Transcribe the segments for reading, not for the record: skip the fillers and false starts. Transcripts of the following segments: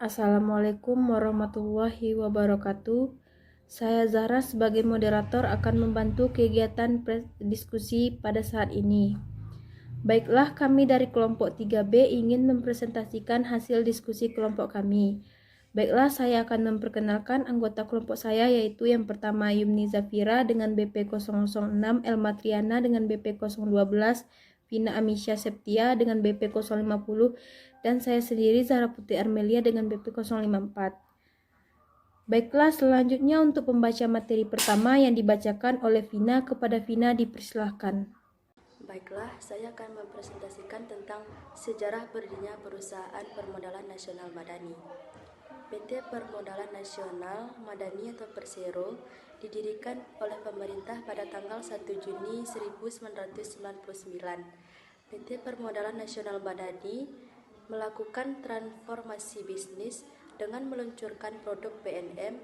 Assalamualaikum warahmatullahi wabarakatuh. Saya Zahra sebagai moderator akan membantu kegiatan diskusi pada saat ini. Baiklah, kami dari kelompok 3B ingin mempresentasikan hasil diskusi kelompok kami. Baiklah, saya akan memperkenalkan anggota kelompok saya, yaitu yang pertama Yumni Zafira dengan BP 006, Elma Triana dengan BP 012, Vina Amisya Septia dengan BP 050, dan saya sendiri Zahra Putri Armelia dengan BP 054. Baiklah, selanjutnya untuk pembaca materi pertama yang dibacakan oleh Vina, kepada Vina dipersilahkan. Baiklah, saya akan mempresentasikan tentang sejarah berdirinya Perusahaan Permodalan Nasional Madani. PT Permodalan Nasional Madani atau Persero didirikan oleh pemerintah pada tanggal 1 Juni 1999. PT Permodalan Nasional Madani melakukan transformasi bisnis dengan meluncurkan produk PNM,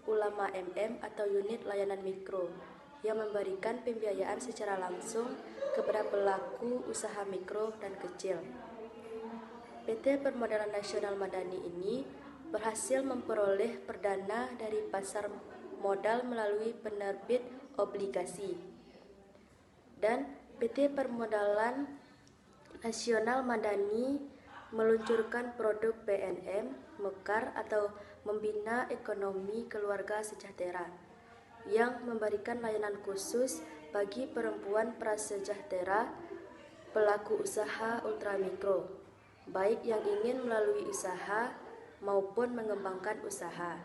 Ulama MM atau unit layanan mikro yang memberikan pembiayaan secara langsung kepada pelaku usaha mikro dan kecil. PT Permodalan Nasional Madani ini berhasil memperoleh perdana dari pasar modal melalui penerbit obligasi. Dan PT Permodalan Nasional Madani meluncurkan produk PNM, Mekar atau Membina Ekonomi Keluarga Sejahtera, yang memberikan layanan khusus bagi perempuan prasejahtera pelaku usaha ultramikro, baik yang ingin melalui usaha maupun mengembangkan usaha.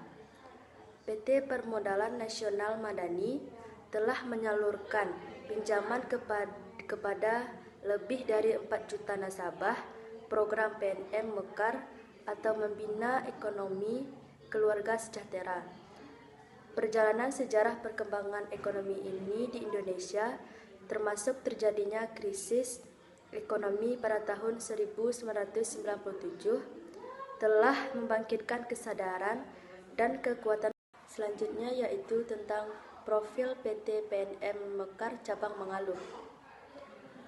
PT Permodalan Nasional Madani telah menyalurkan pinjaman kepada lebih dari 4 juta nasabah program PNM Mekar atau Membina Ekonomi Keluarga Sejahtera. Perjalanan sejarah perkembangan ekonomi ini di Indonesia, termasuk terjadinya krisis ekonomi pada tahun 1997, telah membangkitkan kesadaran dan kekuatan. Selanjutnya yaitu tentang profil PT PNM Mekar Cabang Mengaluh.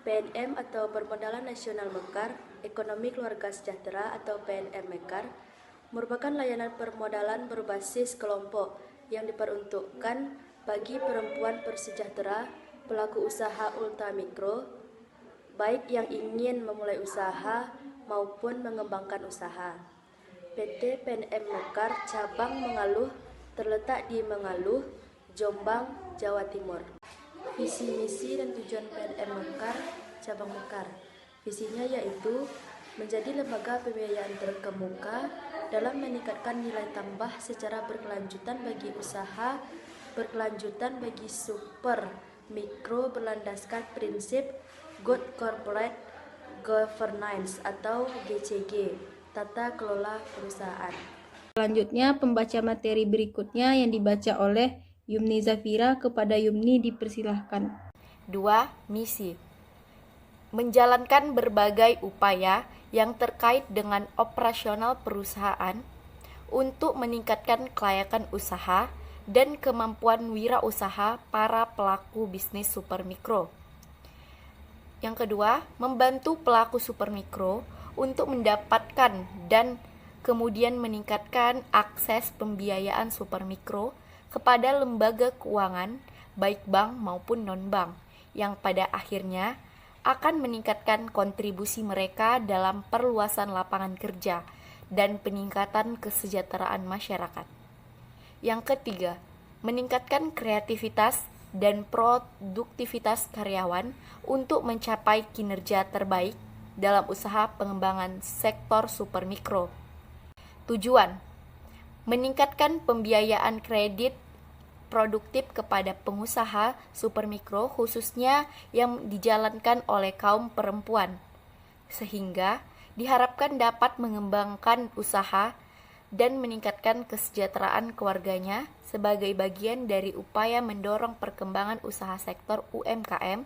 PNM atau Permodalan Nasional Mekar, Ekonomi Keluarga Sejahtera atau PNM Mekar, merupakan layanan permodalan berbasis kelompok yang diperuntukkan bagi perempuan prasejahtera pelaku usaha ultramikro, baik yang ingin memulai usaha maupun mengembangkan usaha. PT PNM Mekar Cabang Mengaluh terletak di Mengaluh, Jombang, Jawa Timur. Visi, misi, dan tujuan PNM Mekar Cabang Mekar. Visinya yaitu menjadi lembaga pembiayaan terkemuka dalam meningkatkan nilai tambah secara berkelanjutan bagi usaha berkelanjutan bagi super mikro berlandaskan prinsip Good Corporate Governance atau GCG, tata kelola perusahaan. Selanjutnya pembaca materi berikutnya yang dibaca oleh Yumni Zafira, kepada Yumni dipersilahkan. 2. Misi: menjalankan berbagai upaya yang terkait dengan operasional perusahaan untuk meningkatkan kelayakan usaha dan kemampuan wirausaha para pelaku bisnis supermikro. Yang kedua, membantu pelaku supermikro untuk mendapatkan dan kemudian meningkatkan akses pembiayaan supermikro kepada lembaga keuangan, baik bank maupun non-bank, yang pada akhirnya akan meningkatkan kontribusi mereka dalam perluasan lapangan kerja dan peningkatan kesejahteraan masyarakat. Yang ketiga, meningkatkan kreativitas dan produktivitas karyawan untuk mencapai kinerja terbaik dalam usaha pengembangan sektor supermikro. Tujuan: meningkatkan pembiayaan kredit produktif kepada pengusaha supermikro, khususnya yang dijalankan oleh kaum perempuan, sehingga diharapkan dapat mengembangkan usaha dan meningkatkan kesejahteraan keluarganya sebagai bagian dari upaya mendorong perkembangan usaha sektor UMKM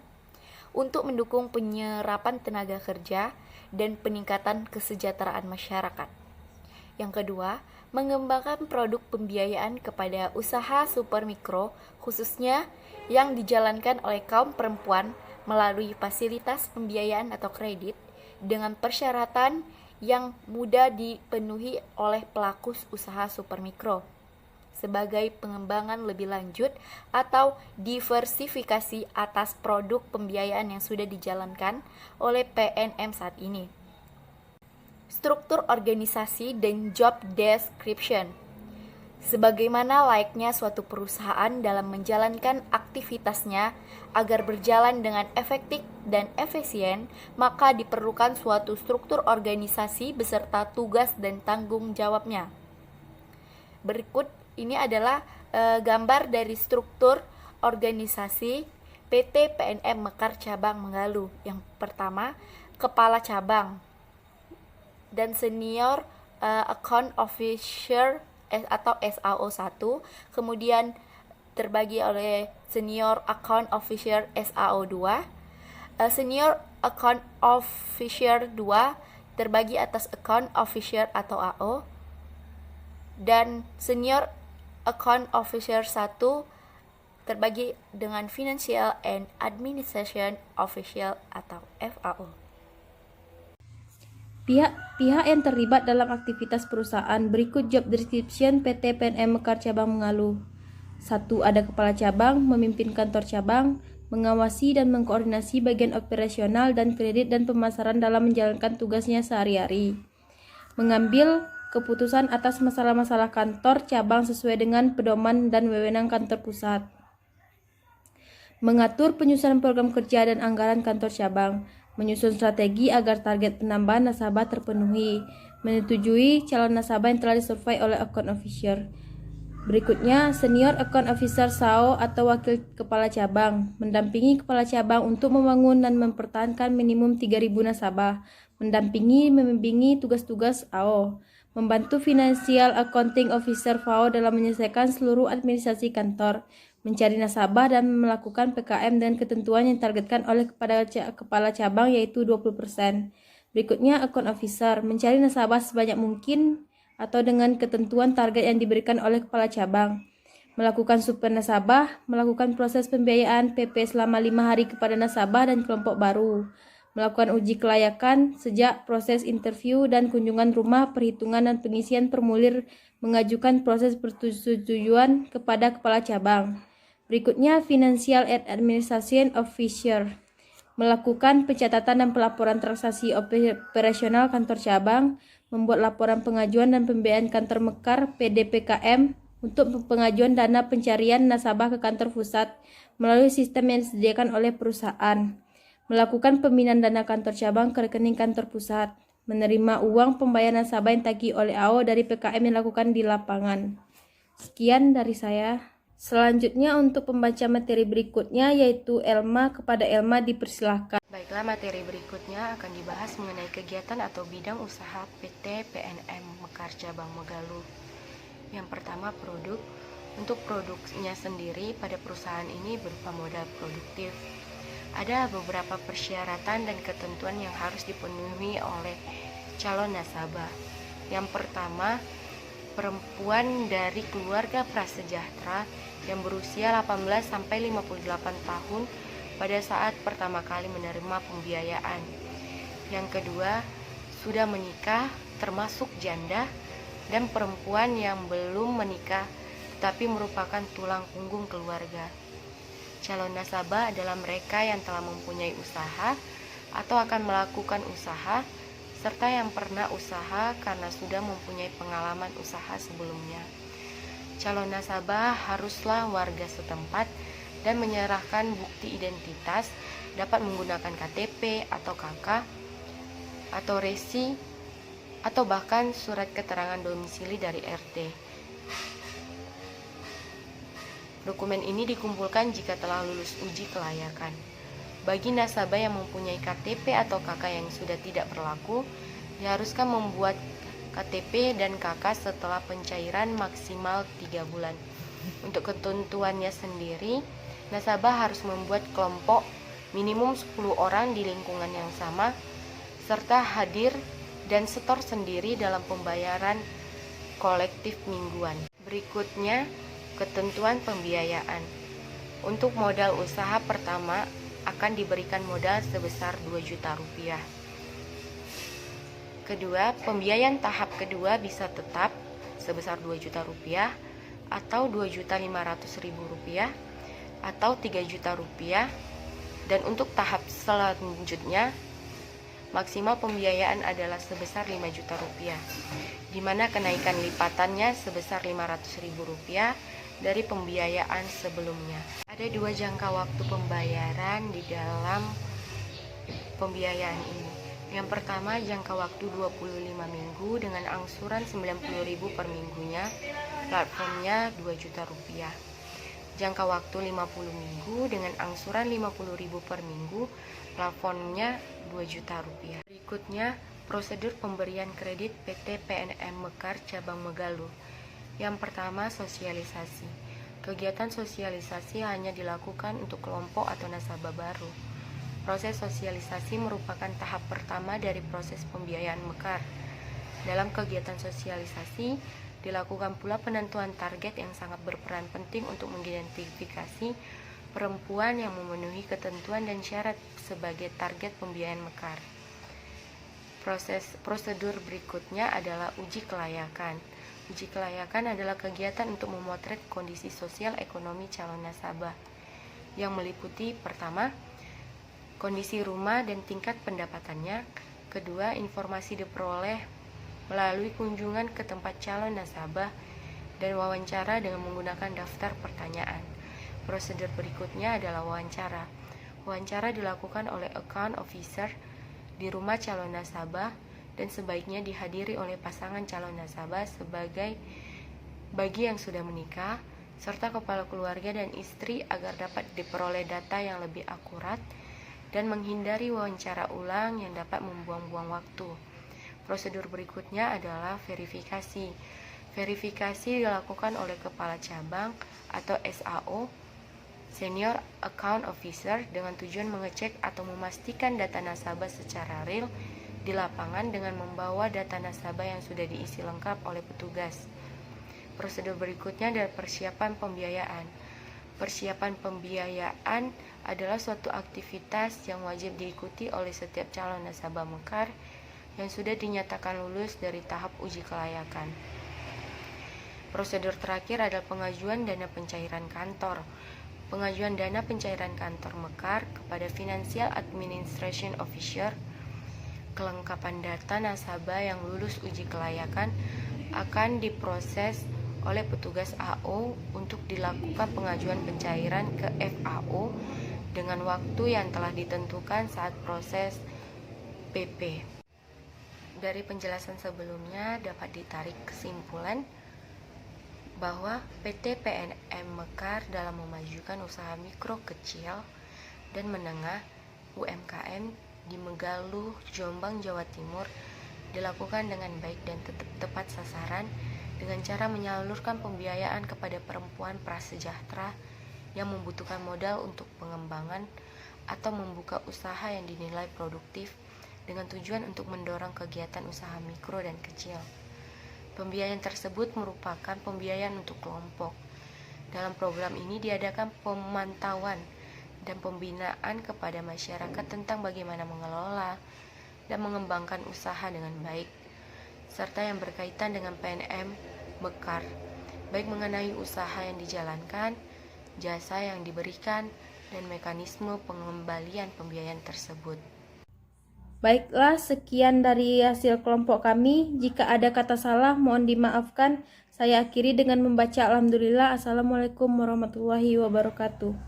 untuk mendukung penyerapan tenaga kerja dan peningkatan kesejahteraan masyarakat. Yang kedua, mengembangkan produk pembiayaan kepada usaha supermikro, khususnya yang dijalankan oleh kaum perempuan melalui fasilitas pembiayaan atau kredit dengan persyaratan yang mudah dipenuhi oleh pelaku usaha supermikro sebagai pengembangan lebih lanjut atau diversifikasi atas produk pembiayaan yang sudah dijalankan oleh PNM saat ini. Struktur organisasi dan job description. Sebagaimana layaknya suatu perusahaan dalam menjalankan aktivitasnya agar berjalan dengan efektif dan efisien, maka diperlukan suatu struktur organisasi beserta tugas dan tanggung jawabnya. Berikut ini adalah gambar dari struktur organisasi PT PNM Mekar Cabang Mengalu. Yang pertama, Kepala Cabang dan Senior Account Officer atau SAO 1, kemudian terbagi oleh Senior Account Officer SAO 2, Senior Account Officer 2 terbagi atas Account Officer atau AO, dan Senior Account Officer 1 terbagi dengan Financial and Administration Official atau FAO. Pihak yang terlibat dalam aktivitas perusahaan. Berikut job description PT PNM Mekar Cabang Mengalu. 1. Ada kepala cabang, memimpin kantor cabang, mengawasi dan mengkoordinasi bagian operasional dan kredit dan pemasaran dalam menjalankan tugasnya sehari-hari. Mengambil keputusan atas masalah-masalah kantor cabang sesuai dengan pedoman dan wewenang kantor pusat. Mengatur penyusunan program kerja dan anggaran kantor cabang. Menyusun strategi agar target penambahan nasabah terpenuhi. Menyetujui calon nasabah yang telah disurvei oleh account officer. Berikutnya, Senior Account Officer SAO atau Wakil Kepala Cabang. Mendampingi Kepala Cabang untuk membangun dan mempertahankan minimum 3.000 nasabah. Mendampingi, membimbingi tugas-tugas AO. Membantu Financial Accounting Officer FAO dalam menyelesaikan seluruh administrasi kantor, mencari nasabah dan melakukan PKM dengan ketentuan yang ditargetkan oleh kepala cabang yaitu 20%. Berikutnya Account Officer, mencari nasabah sebanyak mungkin atau dengan ketentuan target yang diberikan oleh kepala cabang. Melakukan super nasabah, melakukan proses pembiayaan PP selama 5 hari kepada nasabah dan kelompok baru. Melakukan uji kelayakan sejak proses interview dan kunjungan rumah, perhitungan dan pengisian formulir, mengajukan proses persetujuan kepada kepala cabang. Berikutnya Financial and Administration Officer, melakukan pencatatan dan pelaporan transaksi operasional kantor cabang, membuat laporan pengajuan dan pembiayaan kantor Mekar PDPKM untuk pengajuan dana pencarian nasabah ke kantor pusat melalui sistem yang disediakan oleh perusahaan. Melakukan pembinaan dana kantor cabang ke rekening kantor pusat, menerima uang pembayaran nasabah yang tagih oleh AO dari PKM yang dilakukan di lapangan. Sekian dari saya. Selanjutnya untuk pembaca materi berikutnya yaitu Elma. Kepada Elma dipersilahkan. Baiklah, materi berikutnya akan dibahas mengenai kegiatan atau bidang usaha PT PNM Mekar Cabang Mengalu. Yang pertama, produk. Untuk produknya sendiri pada perusahaan ini berupa modal produktif. Ada beberapa persyaratan dan ketentuan yang harus dipenuhi oleh calon nasabah. Yang pertama, perempuan dari keluarga prasejahtera yang berusia 18 sampai 58 tahun pada saat pertama kali menerima pembiayaan. Yang kedua, sudah menikah termasuk janda dan perempuan yang belum menikah tetapi merupakan tulang punggung keluarga. Calon nasabah adalah mereka yang telah mempunyai usaha atau akan melakukan usaha, serta yang pernah usaha karena sudah mempunyai pengalaman usaha sebelumnya. Calon nasabah haruslah warga setempat dan menyerahkan bukti identitas, dapat menggunakan KTP atau KK, atau resi, atau bahkan surat keterangan domisili dari RT. Dokumen ini dikumpulkan jika telah lulus uji kelayakan. Bagi nasabah yang mempunyai KTP atau KK yang sudah tidak berlaku, diharuskan membuat KTP dan KK setelah pencairan maksimal 3 bulan. Untuk ketentuannya sendiri, nasabah harus membuat kelompok minimum 10 orang di lingkungan yang sama, serta hadir dan setor sendiri dalam pembayaran kolektif mingguan. Berikutnya, ketentuan pembiayaan. Untuk modal usaha pertama akan diberikan modal sebesar 2 juta rupiah. Kedua, pembiayaan tahap kedua bisa tetap sebesar 2 juta rupiah atau 2.500.000 rupiah atau 3 juta rupiah. Dan untuk tahap selanjutnya, maksimal pembiayaan adalah sebesar 5 juta rupiah, di mana kenaikan lipatannya sebesar 500.000 rupiah dari pembiayaan sebelumnya. Ada 2 jangka waktu pembayaran di dalam pembiayaan ini. Yang pertama, jangka waktu 25 minggu dengan angsuran 90.000 per minggunya, platformnya 2 juta rupiah. Jangka waktu 50 minggu dengan angsuran 50.000 per minggu, plafonnya 2 juta rupiah. Berikutnya, prosedur pemberian kredit PT PNM Mekar Cabang Megaluh. Yang pertama, sosialisasi. Kegiatan sosialisasi hanya dilakukan untuk kelompok atau nasabah baru. Proses sosialisasi merupakan tahap pertama dari proses pembiayaan Mekar. Dalam kegiatan sosialisasi, dilakukan pula penentuan target yang sangat berperan penting untuk mengidentifikasi perempuan yang memenuhi ketentuan dan syarat sebagai target pembiayaan Mekar. Prosedur berikutnya adalah uji kelayakan. Uji kelayakan adalah kegiatan untuk memotret kondisi sosial ekonomi calon nasabah yang meliputi pertama, kondisi rumah dan tingkat pendapatannya. Kedua, informasi diperoleh melalui kunjungan ke tempat calon nasabah dan wawancara dengan menggunakan daftar pertanyaan. Prosedur berikutnya adalah wawancara. Wawancara dilakukan oleh account officer di rumah calon nasabah dan sebaiknya dihadiri oleh pasangan calon nasabah bagi yang sudah menikah, serta kepala keluarga dan istri agar dapat diperoleh data yang lebih akurat dan menghindari wawancara ulang yang dapat membuang-buang waktu. Prosedur berikutnya adalah verifikasi. Verifikasi dilakukan oleh kepala cabang atau SAO, Senior Account Officer, dengan tujuan mengecek atau memastikan data nasabah secara real di lapangan dengan membawa data nasabah yang sudah diisi lengkap oleh petugas. Prosedur berikutnya adalah persiapan pembiayaan. Persiapan pembiayaan adalah suatu aktivitas yang wajib diikuti oleh setiap calon nasabah Mekar yang sudah dinyatakan lulus dari tahap uji kelayakan. Prosedur terakhir adalah pengajuan dana pencairan kantor. Pengajuan dana pencairan kantor Mekar kepada Financial Administration Officer. Kelengkapan data nasabah yang lulus uji kelayakan akan diproses oleh petugas AO untuk dilakukan pengajuan pencairan ke FAO dengan waktu yang telah ditentukan saat proses PP. Dari penjelasan sebelumnya dapat ditarik kesimpulan bahwa PT PNM Mekar dalam memajukan usaha mikro, kecil, dan menengah UMKM di Megaluh, Jombang, Jawa Timur dilakukan dengan baik dan tepat sasaran dengan cara menyalurkan pembiayaan kepada perempuan prasejahtera yang membutuhkan modal untuk pengembangan atau membuka usaha yang dinilai produktif dengan tujuan untuk mendorong kegiatan usaha mikro dan kecil. Pembiayaan tersebut merupakan pembiayaan untuk kelompok. Dalam program ini diadakan pemantauan dan pembinaan kepada masyarakat tentang bagaimana mengelola dan mengembangkan usaha dengan baik, serta yang berkaitan dengan PNM Mekar, baik mengenai usaha yang dijalankan, jasa yang diberikan, dan mekanisme pengembalian pembiayaan tersebut. Baiklah, sekian dari hasil kelompok kami. Jika ada kata salah, mohon dimaafkan. Saya akhiri dengan membaca Alhamdulillah. Assalamualaikum warahmatullahi wabarakatuh.